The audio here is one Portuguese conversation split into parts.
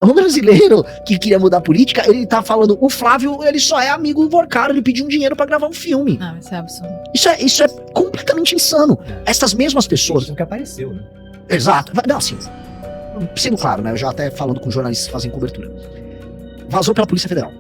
Um brasileiro que queria mudar a política, ele tá falando, o Flávio, ele só é amigo do Vorcaro, ele pediu um dinheiro pra gravar um filme. Não, isso é absurdo. Isso é completamente insano. Essas mesmas pessoas... Isso que apareceu, né? Exato. Não, assim, sendo claro, né, eu já até falando com jornalistas que fazem cobertura. Vazou pela Polícia Federal.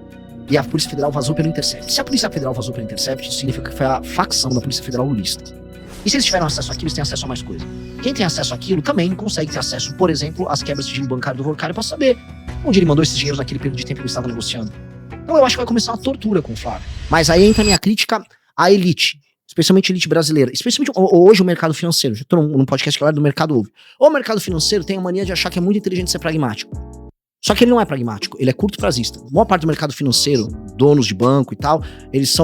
E a Polícia Federal vazou pelo Intercept. Se a Polícia Federal vazou pelo Intercept, isso significa que foi a facção da Polícia Federal lulista. E se eles tiveram acesso àquilo, eles têm acesso a mais coisa. Quem tem acesso àquilo também consegue ter acesso, por exemplo, às quebras de sigilo bancário do Vorcaro pra saber onde ele mandou esses dinheiros naquele período de tempo que ele estava negociando. Então eu acho que vai começar uma tortura com o Flávio. Mas aí entra a minha crítica à elite, especialmente a elite brasileira. Especialmente hoje o mercado financeiro. Já tô num podcast que é do mercado ouve. O mercado financeiro tem a mania de achar que é muito inteligente ser pragmático. Só que ele não é pragmático, ele é curto prazista. A maior parte do mercado financeiro, donos de banco e tal, eles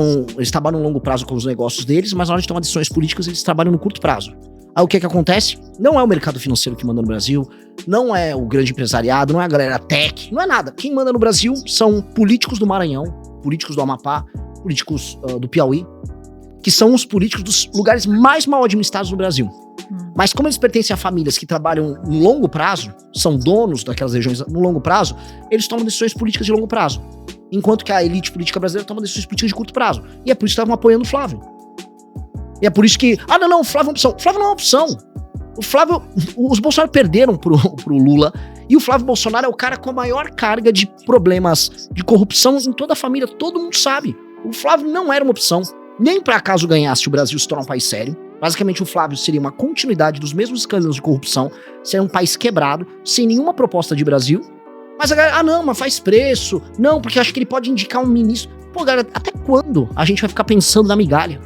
trabalham no longo prazo com os negócios deles, mas na hora de tomar decisões políticas, eles trabalham no curto prazo. Aí o que acontece? Não é o mercado financeiro que manda no Brasil, não é o grande empresariado, não é a galera tech, não é nada. Quem manda no Brasil são políticos do Maranhão, políticos do Amapá, políticos do Piauí, que são os políticos dos lugares mais mal administrados do Brasil. Mas como eles pertencem a famílias que trabalham no longo prazo, são donos daquelas regiões no longo prazo, eles tomam decisões políticas de longo prazo. Enquanto que a elite política brasileira toma decisões políticas de curto prazo. E é por isso que estavam apoiando o Flávio. E é por isso que... não, o Flávio é uma opção. O Flávio não é uma opção. O Flávio... Os Bolsonaro perderam pro Lula. E o Flávio Bolsonaro é o cara com a maior carga de problemas de corrupção em toda a família. Todo mundo sabe. O Flávio não era uma opção. Nem pra caso ganhasse o Brasil se tornar um país sério. Basicamente, o Flávio seria uma continuidade dos mesmos escândalos de corrupção, seria um país quebrado, sem nenhuma proposta de Brasil. Mas a galera, não, mas faz preço. Não, porque acho que ele pode indicar um ministro. Pô, galera, até quando a gente vai ficar pensando na migalha?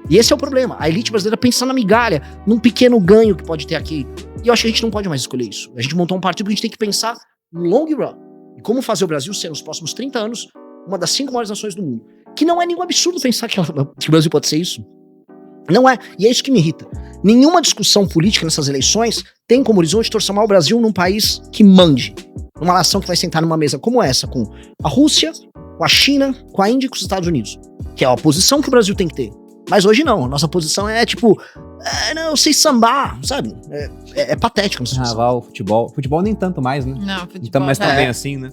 E esse é o problema. A elite brasileira pensa na migalha, num pequeno ganho que pode ter aqui. E eu acho que a gente não pode mais escolher isso. A gente montou um partido que a gente tem que pensar no long run. E como fazer o Brasil ser, nos próximos 30 anos, uma das 5 maiores nações do mundo. Que não é nenhum absurdo pensar que o Brasil pode ser isso. Não é, e é isso que me irrita. Nenhuma discussão política nessas eleições tem como horizonte transformar o Brasil num país que mande. Numa nação que vai sentar numa mesa como essa, com a Rússia, com a China, com a Índia e com os Estados Unidos. Que é a posição que o Brasil tem que ter. Mas hoje não, nossa posição é tipo, não, eu sei sambar, sabe? É patético. Carnaval, futebol. Futebol nem tanto mais, né? Não, futebol. Então, mas também assim, né?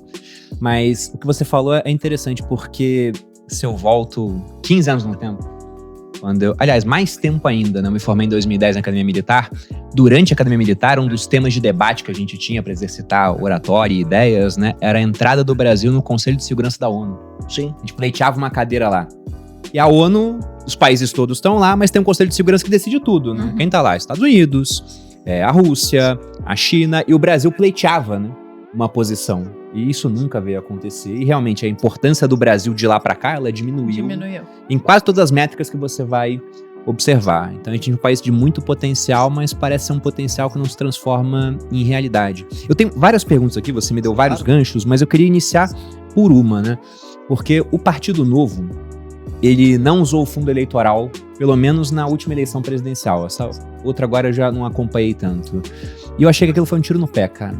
Mas o que você falou é interessante, porque se eu volto 15 anos no tempo, aliás, mais tempo ainda, né? Eu me formei em 2010 na Academia Militar. Durante a Academia Militar, um dos temas de debate que a gente tinha para exercitar oratória e ideias, né? Era a entrada do Brasil no Conselho de Segurança da ONU. Sim. A gente pleiteava uma cadeira lá. E a ONU, os países todos estão lá, mas tem um Conselho de Segurança que decide tudo, né? Quem tá lá? Estados Unidos, a Rússia, a China, e o Brasil pleiteava, né? Uma posição. E isso nunca veio acontecer. E realmente a importância do Brasil de lá pra cá, ela diminuiu. Em quase todas as métricas que você vai observar. Então a gente é um país de muito potencial, mas parece ser um potencial que não se transforma em realidade. Eu tenho várias perguntas aqui, você me deu vários ganchos, mas eu queria iniciar por uma, né? Porque o Partido Novo, ele não usou o fundo eleitoral, pelo menos na última eleição presidencial. Essa outra agora eu já não acompanhei tanto. E eu achei que aquilo foi um tiro no pé, cara.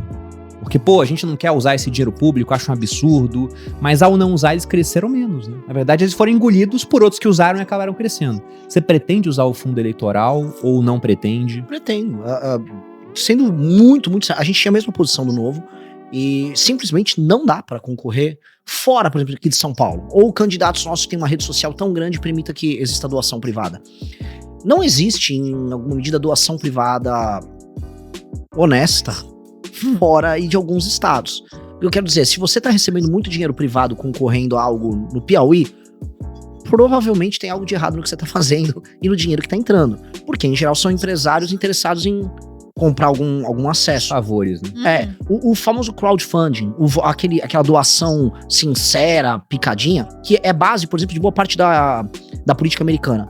Porque, a gente não quer usar esse dinheiro público, acho um absurdo, mas ao não usar, eles cresceram menos, né? Na verdade, eles foram engolidos por outros que usaram e acabaram crescendo. Você pretende usar o fundo eleitoral ou não pretende? Pretendo. Sendo muito, a gente tinha a mesma posição do Novo e simplesmente não dá para concorrer fora, por exemplo, aqui de São Paulo. Ou candidatos nossos que têm uma rede social tão grande que permita que exista doação privada. Não existe, em alguma medida, doação privada honesta fora e de alguns estados. Eu quero dizer, se você tá recebendo muito dinheiro privado concorrendo a algo no Piauí, provavelmente tem algo de errado no que você tá fazendo e no dinheiro que tá entrando. Porque, em geral, são empresários interessados em comprar algum acesso. Favores, né? O famoso crowdfunding, aquela doação sincera, picadinha, que é base, por exemplo, de boa parte da política americana.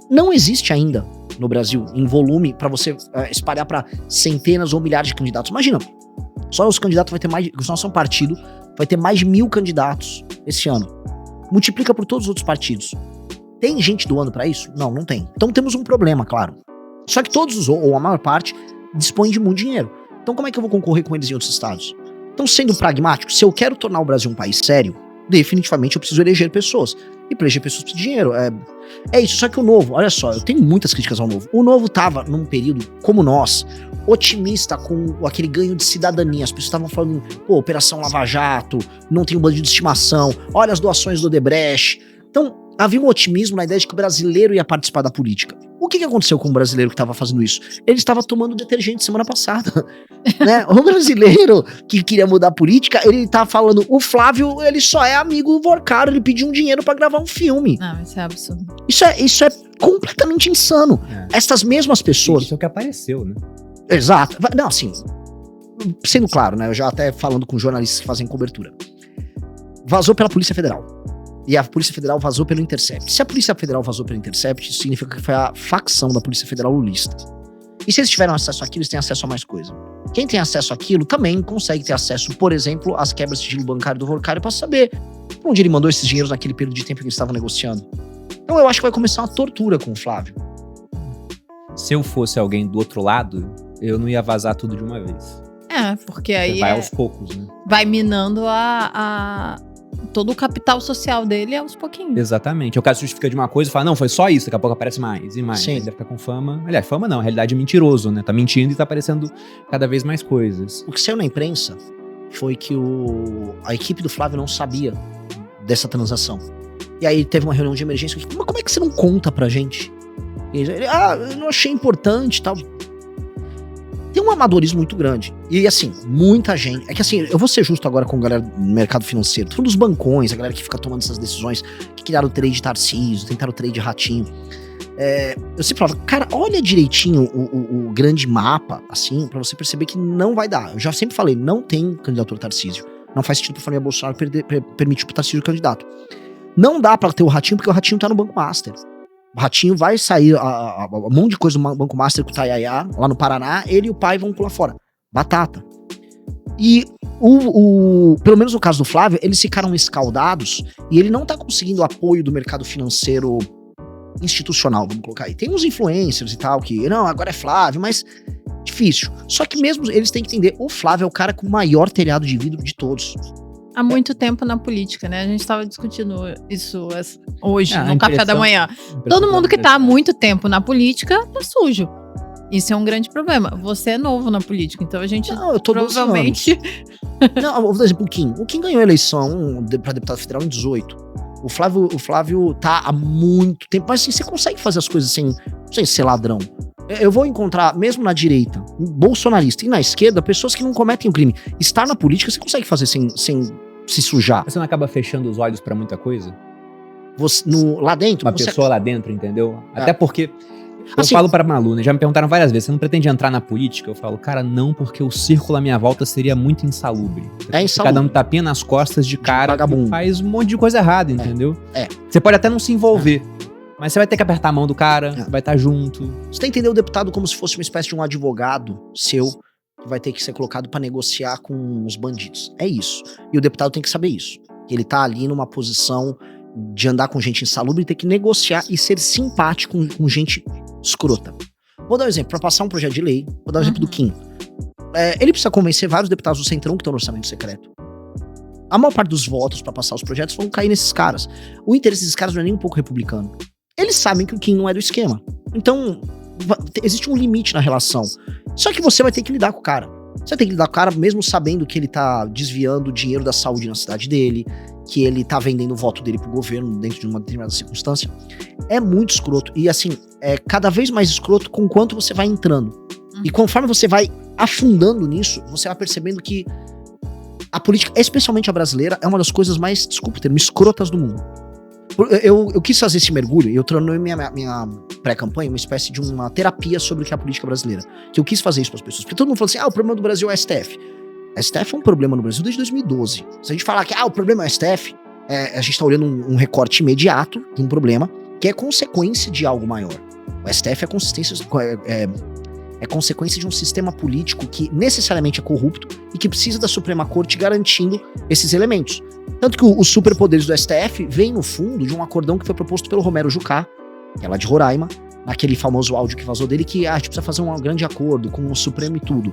Não existe ainda no Brasil, em volume, pra você espalhar pra centenas ou milhares de candidatos. Imagina, só os candidatos vai ter mais, o nosso partido vai ter mais de 1.000 candidatos esse ano. Multiplica por todos os outros partidos. Tem gente doando pra isso? Não, não tem. Então temos um problema, claro. Só que todos, ou a maior parte, dispõem de muito dinheiro. Então como é que eu vou concorrer com eles em outros estados? Então, sendo pragmático, se eu quero tornar o Brasil um país sério, definitivamente eu preciso eleger pessoas. e proteger pessoas com dinheiro. É isso, só que o Novo, olha só, eu tenho muitas críticas ao Novo. O Novo tava num período, como nós, otimista com aquele ganho de cidadania. As pessoas estavam falando, pô, Operação Lava Jato, não tem um bandido de estimação, olha as doações do Odebrecht. Então, havia um otimismo na ideia de que o brasileiro ia participar da política. O que aconteceu com o brasileiro que estava fazendo isso? Ele estava tomando detergente semana passada, né? O brasileiro que queria mudar a política, ele tá falando, o Flávio, ele só é amigo do Vorcaro, ele pediu um dinheiro pra gravar um filme. Não, isso é absurdo. Isso é completamente insano. Essas mesmas pessoas... Isso é o que apareceu, né? Exato. Não, assim, sendo claro, né? Eu já até falando com jornalistas que fazem cobertura. Vazou pela Polícia Federal. E a Polícia Federal vazou pelo Intercept. Se a Polícia Federal vazou pelo Intercept, isso significa que foi a facção da Polícia Federal lulista. E se eles tiveram acesso àquilo, eles têm acesso a mais coisa. Quem tem acesso àquilo também consegue ter acesso, por exemplo, às quebras de sigilo bancário do Vorcaro para saber onde ele mandou esses dinheiros naquele período de tempo que eles estavam negociando. Então eu acho que vai começar uma tortura com o Flávio. Se eu fosse alguém do outro lado, eu não ia vazar tudo de uma vez. Porque aí vai aos poucos, né? Vai minando todo o capital social dele aos pouquinhos. Exatamente. O caso justifica de uma coisa e fala, não, foi só isso, daqui a pouco aparece mais e mais. Sim. Ele vai ficar com fama. Aliás, fama não, na realidade é mentiroso, né? Tá mentindo e tá aparecendo cada vez mais coisas. O que saiu na imprensa foi que a equipe do Flávio não sabia dessa transação. E aí teve uma reunião de emergência. Mas como é que você não conta pra gente? E ele, eu não achei importante e tal. Tem um amadorismo muito grande. E assim, muita gente... É que assim, eu vou ser justo agora com a galera do mercado financeiro. Todos os bancões, a galera que fica tomando essas decisões, que criaram o trade Tarcísio, tentaram o trade Ratinho. Eu sempre falava, cara, olha direitinho o grande mapa, assim, pra você perceber que não vai dar. Eu já sempre falei, não tem candidatura Tarcísio. Não faz sentido pra família Bolsonaro permitir pro Tarcísio candidato. Não dá pra ter o Ratinho, porque o Ratinho tá no Banco Master. O Ratinho vai sair um monte de coisa do Banco Master com o Tayaya, lá no Paraná, ele e o pai vão pular fora. Batata. E pelo menos no caso do Flávio, eles ficaram escaldados e ele não tá conseguindo o apoio do mercado financeiro institucional, vamos colocar aí. Tem uns influencers e tal que, não, agora é Flávio, mas difícil. Só que mesmo eles têm que entender, o Flávio é o cara com o maior telhado de vidro de todos. Há muito tempo na política, né? A gente estava discutindo isso hoje, no café da manhã. Todo mundo que tá há muito tempo na política tá sujo. Isso é um grande problema. Você é novo na política, então a gente eu tô provavelmente... Não, vou dar exemplo, o Kim ganhou a eleição pra deputado federal em 18. O Flávio tá há muito tempo, mas assim, você consegue fazer as coisas sem ser ladrão. Eu vou encontrar, mesmo na direita, bolsonarista e na esquerda, pessoas que não cometem o crime. Estar na política, você consegue fazer sem se sujar. Você não acaba fechando os olhos pra muita coisa? Lá dentro? Uma pessoa lá dentro, entendeu? Até porque... Eu assim, falo pra Malu, né? Já me perguntaram várias vezes, você não pretende entrar na política? Eu falo, cara, não, porque o círculo à minha volta seria muito insalubre. Insalubre. Cada um tapinha nas costas de cara que faz um monte de coisa errada, entendeu? É. Você pode até não se envolver, mas você vai ter que apertar a mão do cara, vai estar junto. Você tem que entender o deputado como se fosse uma espécie de um advogado seu, que vai ter que ser colocado pra negociar com os bandidos. É isso. E o deputado tem que saber isso. Que ele tá ali numa posição de andar com gente insalubre e ter que negociar e ser simpático com gente escrota. Vou dar um exemplo, pra passar um projeto de lei, vou dar um exemplo do Kim. Ele precisa convencer vários deputados do Centrão que estão no orçamento secreto. A maior parte dos votos pra passar os projetos vão cair nesses caras. O interesse desses caras não é nem um pouco republicano. Eles sabem que o Kim não é do esquema. Então, existe um limite na relação. Só que você vai ter que lidar com o cara. Você tem que lidar com o cara mesmo sabendo que ele tá desviando o dinheiro da saúde na cidade dele, que ele tá vendendo o voto dele pro governo dentro de uma determinada circunstância. É muito escroto. E assim, é cada vez mais escroto com quanto você vai entrando. E conforme você vai afundando nisso, você vai percebendo que a política, especialmente a brasileira, é uma das coisas mais, desculpa o termo, escrotas do mundo. Eu quis fazer esse mergulho e eu tornei minha pré-campanha uma espécie de uma terapia sobre o que é a política brasileira. Que eu quis fazer isso para as pessoas. Porque todo mundo fala assim, o problema do Brasil é o STF. A STF é um problema no Brasil desde 2012. Se a gente falar que o problema é o STF, a gente tá olhando um recorte imediato de um problema que é consequência de algo maior. O STF é consequência de um sistema político que necessariamente é corrupto e que precisa da Suprema Corte garantindo esses elementos. Tanto que os superpoderes do STF vêm no fundo de um acordão que foi proposto pelo Romero Jucá, que é lá de Roraima, naquele famoso áudio que vazou dele, que a gente precisa fazer um grande acordo com o Supremo e tudo.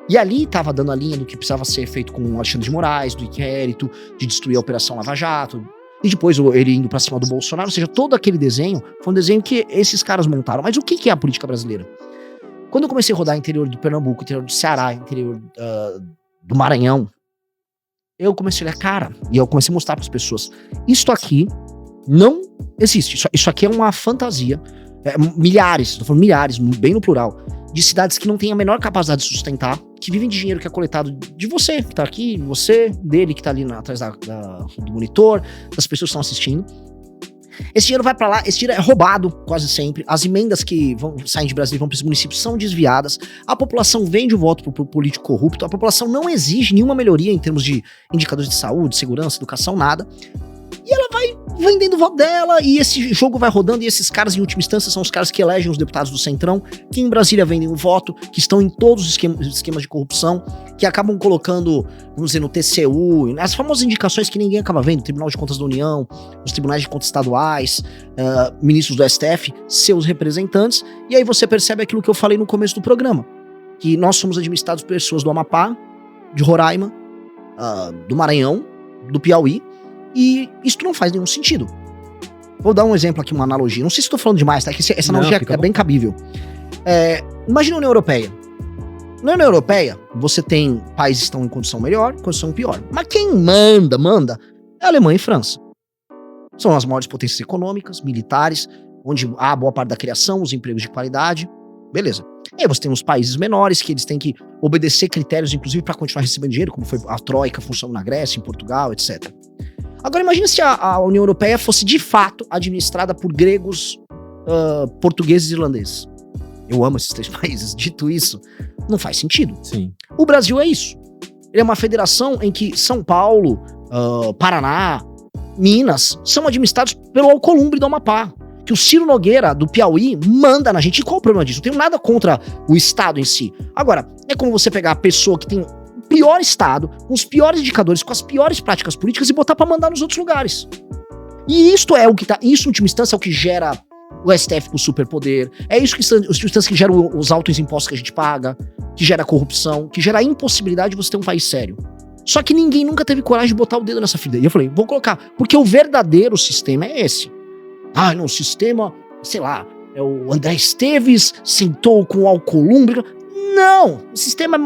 E ali tava dando a linha do que precisava ser feito com o Alexandre de Moraes, do inquérito, de destruir a Operação Lava Jato. E depois ele indo pra cima do Bolsonaro, ou seja, todo aquele desenho foi um desenho que esses caras montaram. Mas o que é a política brasileira? Quando eu comecei a rodar interior do Pernambuco, interior do Ceará, interior do Maranhão, eu comecei a olhar, cara, e eu comecei a mostrar pras pessoas, isto aqui não existe. Isso aqui é uma fantasia. Milhares, tô falando milhares, bem no plural, de cidades que não têm a menor capacidade de sustentar, que vivem de dinheiro que é coletado de você, que tá aqui, dele que tá ali atrás do monitor, das pessoas que estão assistindo. Esse dinheiro vai pra lá, esse dinheiro é roubado quase sempre, as emendas que saem de Brasília e vão para esses municípios são desviadas, a população vende o voto pro político corrupto, a população não exige nenhuma melhoria em termos de indicadores de saúde, segurança, educação, nada. E ela vai vendendo o voto dela, e esse jogo vai rodando, e esses caras, em última instância, são os caras que elegem os deputados do Centrão, que em Brasília vendem o voto, que estão em todos os esquemas de corrupção, que acabam colocando, vamos dizer, no TCU, as famosas indicações que ninguém acaba vendo, Tribunal de Contas da União, os tribunais de contas estaduais, ministros do STF, seus representantes, e aí você percebe aquilo que eu falei no começo do programa, que nós somos administrados por pessoas do Amapá, de Roraima, do Maranhão, do Piauí, e isso não faz nenhum sentido. Vou dar um exemplo aqui, uma analogia. Não sei se estou falando demais, tá? Que essa analogia é bem cabível. Imagina a União Europeia. Na União Europeia, você tem países que estão em condição melhor, condição pior. Mas quem manda é a Alemanha e França. São as maiores potências econômicas, militares, onde há boa parte da criação, os empregos de qualidade. Beleza. E aí você tem os países menores, que eles têm que obedecer critérios, inclusive, para continuar recebendo dinheiro, como foi a Troika funcionando na Grécia, em Portugal, etc. Agora imagina se a União Europeia fosse de fato administrada por gregos, portugueses e irlandeses. Eu amo esses 3 países. Dito isso, não faz sentido. Sim. O Brasil é isso. Ele é uma federação em que São Paulo, Paraná, Minas são administrados pelo Alcolumbre do Amapá. Que o Ciro Nogueira, do Piauí, manda na gente. E qual o problema disso? Não tenho nada contra o Estado em si. Agora, é como você pegar a pessoa que tem pior estado, com os piores indicadores, com as piores práticas políticas e botar pra mandar nos outros lugares. E isto é o que isso, em última instância, é o que gera o STF com superpoder, é isso que, em última instância, que gera os altos impostos que a gente paga, que gera a corrupção, que gera a impossibilidade de você ter um país sério. Só que ninguém nunca teve coragem de botar o dedo nessa ferida. E eu falei, vou colocar, porque o verdadeiro sistema é esse. Não, o sistema, sei lá, o André Esteves sentou com o Alcolumbre. Não, o sistema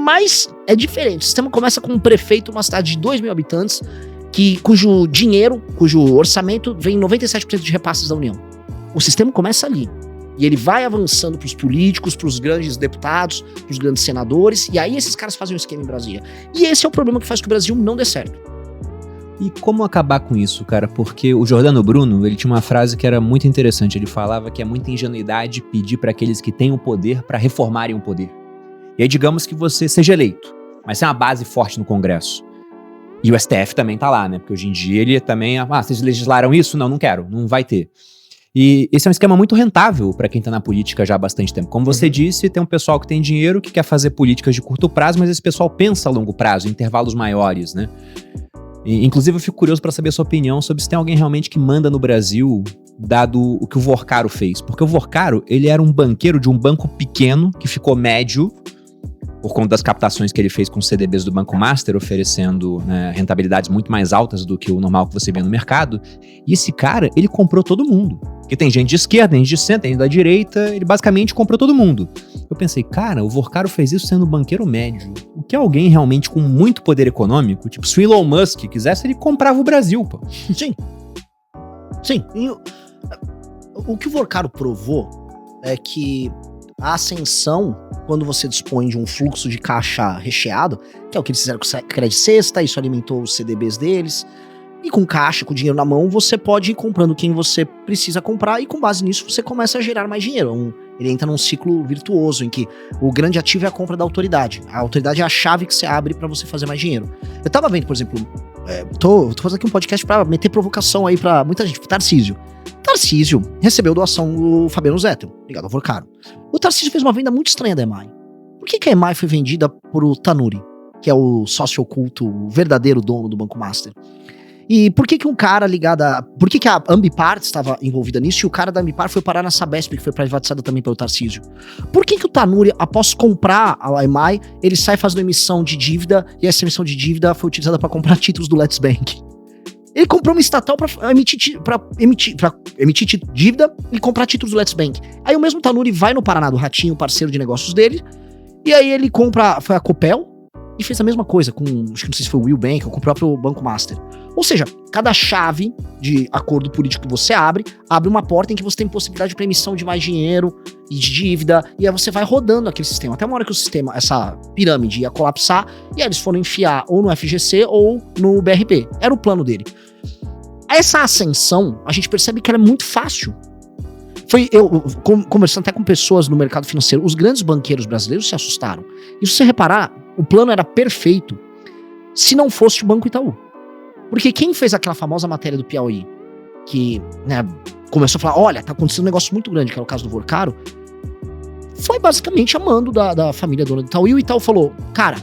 é diferente. O sistema começa com um prefeito, uma cidade de 2 mil habitantes, cujo orçamento vem 97% de repasses da União. O sistema começa ali. E ele vai avançando pros políticos, pros grandes deputados, pros grandes senadores, e aí esses caras fazem um esquema em Brasília. E esse é o problema que faz que o Brasil não dê certo. E como acabar com isso, cara? Porque o Giordano Bruno, ele tinha uma frase que era muito interessante. Ele falava que é muita ingenuidade pedir para aqueles que têm o poder para reformarem o poder. E aí digamos que você seja eleito, mas tem uma base forte no Congresso. E o STF também tá lá, né? Porque hoje em dia ele também... vocês legislaram isso? Não quero. Não vai ter. E esse é um esquema muito rentável para quem tá na política já há bastante tempo. Como você disse, tem um pessoal que tem dinheiro, que quer fazer políticas de curto prazo, mas esse pessoal pensa a longo prazo, em intervalos maiores, né? E, inclusive eu fico curioso para saber a sua opinião sobre se tem alguém realmente que manda no Brasil, dado o que o Vorcaro fez. Porque o Vorcaro, ele era um banqueiro de um banco pequeno, que ficou médio, por conta das captações que ele fez com os CDBs do Banco Master, oferecendo, né, rentabilidades muito mais altas do que o normal que você vê no mercado. E esse cara, ele comprou todo mundo. Porque tem gente de esquerda, gente de centro, tem gente da direita, ele basicamente comprou todo mundo. Eu pensei, cara, o Vorcaro fez isso sendo banqueiro médio. O que alguém realmente com muito poder econômico, tipo, se o Elon Musk quisesse, ele comprava o Brasil, pô. Sim. E o que o Vorcaro provou é que a ascensão, quando você dispõe de um fluxo de caixa recheado, que é o que eles fizeram com o Crédito Sexta, isso alimentou os CDBs deles, e com caixa, com dinheiro na mão, você pode ir comprando quem você precisa comprar, e com base nisso você começa a gerar mais dinheiro. Ele entra num ciclo virtuoso, em que o grande ativo é a compra da autoridade. A autoridade é a chave que você abre pra você fazer mais dinheiro. Eu tava vendo, por exemplo, tô fazendo aqui um podcast pra meter provocação aí pra muita gente, Tarcísio recebeu doação do Fabiano Zettel, ligado ao Vorcaro. O Tarcísio fez uma venda muito estranha da EMAI. Por que a EMAI foi vendida por Tanuri, que é o sócio oculto, o verdadeiro dono do Banco Master? E por que um cara ligado a... Por que a Ambipar estava envolvida nisso e o cara da Ambipar foi parar na Sabesp, que foi privatizada também pelo Tarcísio? Por que o Tanuri, após comprar a EMAI, ele sai fazendo emissão de dívida e essa emissão de dívida foi utilizada para comprar títulos do Let's Bank? Ele comprou uma estatal pra emitir dívida e comprar títulos do Let's Bank. Aí o mesmo Tanuri vai no Paraná do Ratinho, parceiro de negócios dele, e aí ele compra, foi a Copel, e fez a mesma coisa com, acho que não sei se foi o Will Bank ou com o próprio Banco Master. Ou seja, cada chave de acordo político que você abre uma porta em que você tem possibilidade para emissão de mais dinheiro e de dívida, e aí você vai rodando aquele sistema. Até uma hora que o sistema, essa pirâmide ia colapsar, e aí eles foram enfiar ou no FGC ou no BRB. Era o plano dele. Essa ascensão, a gente percebe que ela é muito fácil. Foi eu conversando até com pessoas no mercado financeiro, os grandes banqueiros brasileiros se assustaram. E se você reparar, o plano era perfeito se não fosse o Banco Itaú. Porque quem fez aquela famosa matéria do Piauí, que começou a falar, olha, tá acontecendo um negócio muito grande, que era o caso do Vorcaro, foi basicamente a mando da família dona do Itaú. E o Itaú falou, cara,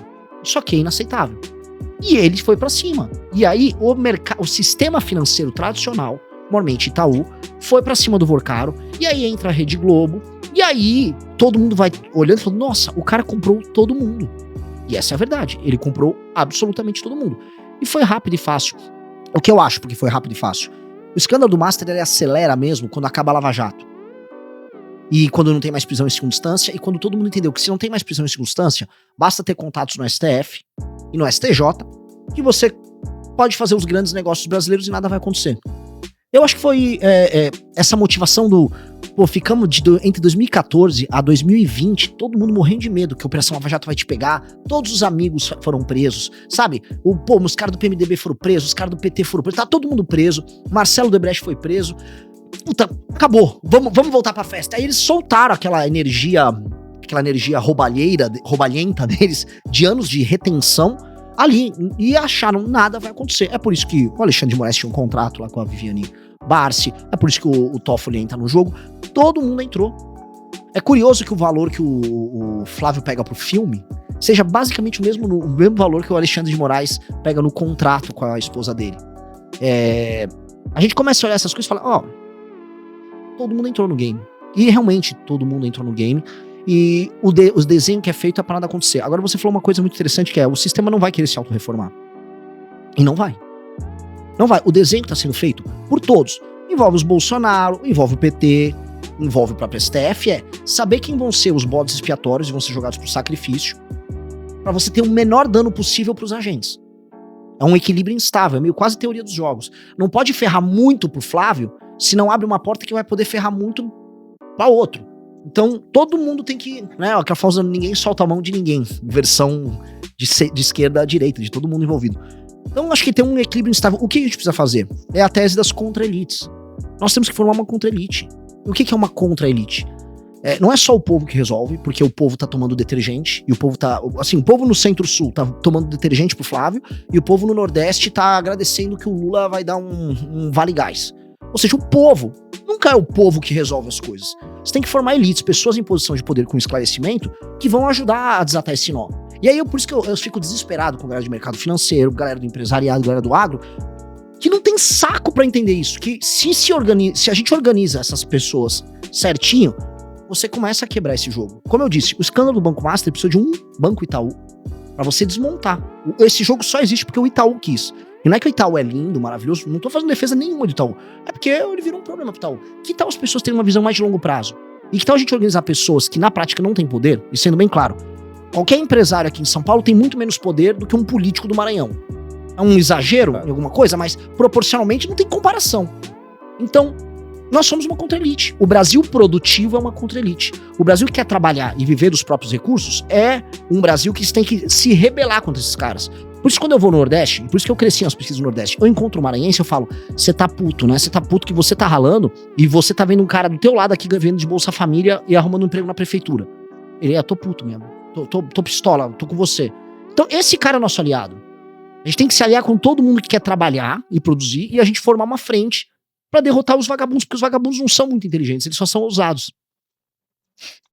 isso aqui é inaceitável. E ele foi pra cima. E aí o sistema financeiro tradicional, normalmente Itaú, foi pra cima do Vorcaro, e aí entra a Rede Globo, e aí todo mundo vai olhando e falando, nossa, o cara comprou todo mundo. E essa é a verdade, ele comprou absolutamente todo mundo. E foi rápido e fácil. O que eu acho, porque foi rápido e fácil. O escândalo do Master, ele acelera mesmo quando acaba a Lava Jato. E quando não tem mais prisão em segunda instância, e quando todo mundo entendeu que se não tem mais prisão em segunda instância, basta ter contatos no STF e no STJ, que você pode fazer os grandes negócios brasileiros e nada vai acontecer. Eu acho que foi essa motivação do... Pô, ficamos entre 2014 a 2020, todo mundo morrendo de medo que a Operação Lava Jato vai te pegar, todos os amigos foram presos, sabe? Os caras do PMDB foram presos, os caras do PT foram presos, tá todo mundo preso, Marcelo Debrecht foi preso. Puta, acabou, vamos voltar pra festa. Aí eles soltaram aquela energia roubalhenta deles, de anos de retenção, ali, e acharam nada vai acontecer. É por isso que o Alexandre de Moraes tinha um contrato lá com a Viviane Barsi, é por isso que o Toffoli entra no jogo, todo mundo entrou. É curioso que o valor que o Flávio pega pro filme seja basicamente o mesmo valor que o Alexandre de Moraes pega no contrato com a esposa dele. A gente começa a olhar essas coisas e fala, todo mundo entrou no game. E realmente todo mundo entrou no game. E o desenho que é feito é pra nada acontecer. Agora você falou uma coisa muito interessante, que é o sistema não vai querer se autorreformar. E não vai. Não vai. O desenho que tá sendo feito por todos. Envolve os Bolsonaro, envolve o PT, envolve o próprio STF, saber quem vão ser os bodes expiatórios e vão ser jogados pro sacrifício, pra você ter o menor dano possível pros agentes. É um equilíbrio instável, é meio quase teoria dos jogos. Não pode ferrar muito pro Flávio, se não abre uma porta que vai poder ferrar muito pra outro. Então, todo mundo tem que, aquela famosa ninguém solta a mão de ninguém, versão de esquerda a direita, de todo mundo envolvido. Então, acho que tem um equilíbrio instável. O que a gente precisa fazer? É a tese das contra-elites. Nós temos que formar uma contra-elite. E o que é uma contra-elite? Não é só o povo que resolve, porque o povo tá tomando detergente, e o povo tá, assim, o povo no Centro-Sul tá tomando detergente pro Flávio, e o povo no Nordeste tá agradecendo que o Lula vai dar um vale gás. Ou seja, o povo, nunca é o povo que resolve as coisas. Você tem que formar elites, pessoas em posição de poder com esclarecimento, que vão ajudar a desatar esse nó. E aí, por isso que eu fico desesperado com a galera de mercado financeiro, galera do empresariado, galera do agro, que não tem saco pra entender isso. Que se a gente organiza essas pessoas certinho, você começa a quebrar esse jogo. Como eu disse, o escândalo do Banco Master precisa de um Banco Itaú pra você desmontar. Esse jogo só existe porque o Itaú quis. E não é que o Itaú é lindo, maravilhoso, não tô fazendo defesa nenhuma do Itaú. É porque ele virou um problema pro Itaú. Que tal as pessoas terem uma visão mais de longo prazo? E que tal a gente organizar pessoas que na prática não têm poder? E sendo bem claro, qualquer empresário aqui em São Paulo tem muito menos poder do que um político do Maranhão. É um exagero em alguma coisa, mas proporcionalmente não tem comparação. Então, nós somos uma contra-elite. O Brasil produtivo é uma contra-elite. O Brasil que quer trabalhar e viver dos próprios recursos é um Brasil que tem que se rebelar contra esses caras. Por isso, quando eu vou no Nordeste, por isso que eu cresci nas pesquisas do Nordeste, eu encontro um maranhense, eu falo, você tá puto, né? Você tá puto que você tá ralando e você tá vendo um cara do teu lado aqui vivendo de Bolsa Família e arrumando um emprego na prefeitura. Ele tô puto mesmo. Tô pistola, tô com você. Então, esse cara é nosso aliado. A gente tem que se aliar com todo mundo que quer trabalhar e produzir e a gente formar uma frente pra derrotar os vagabundos, porque os vagabundos não são muito inteligentes, eles só são ousados.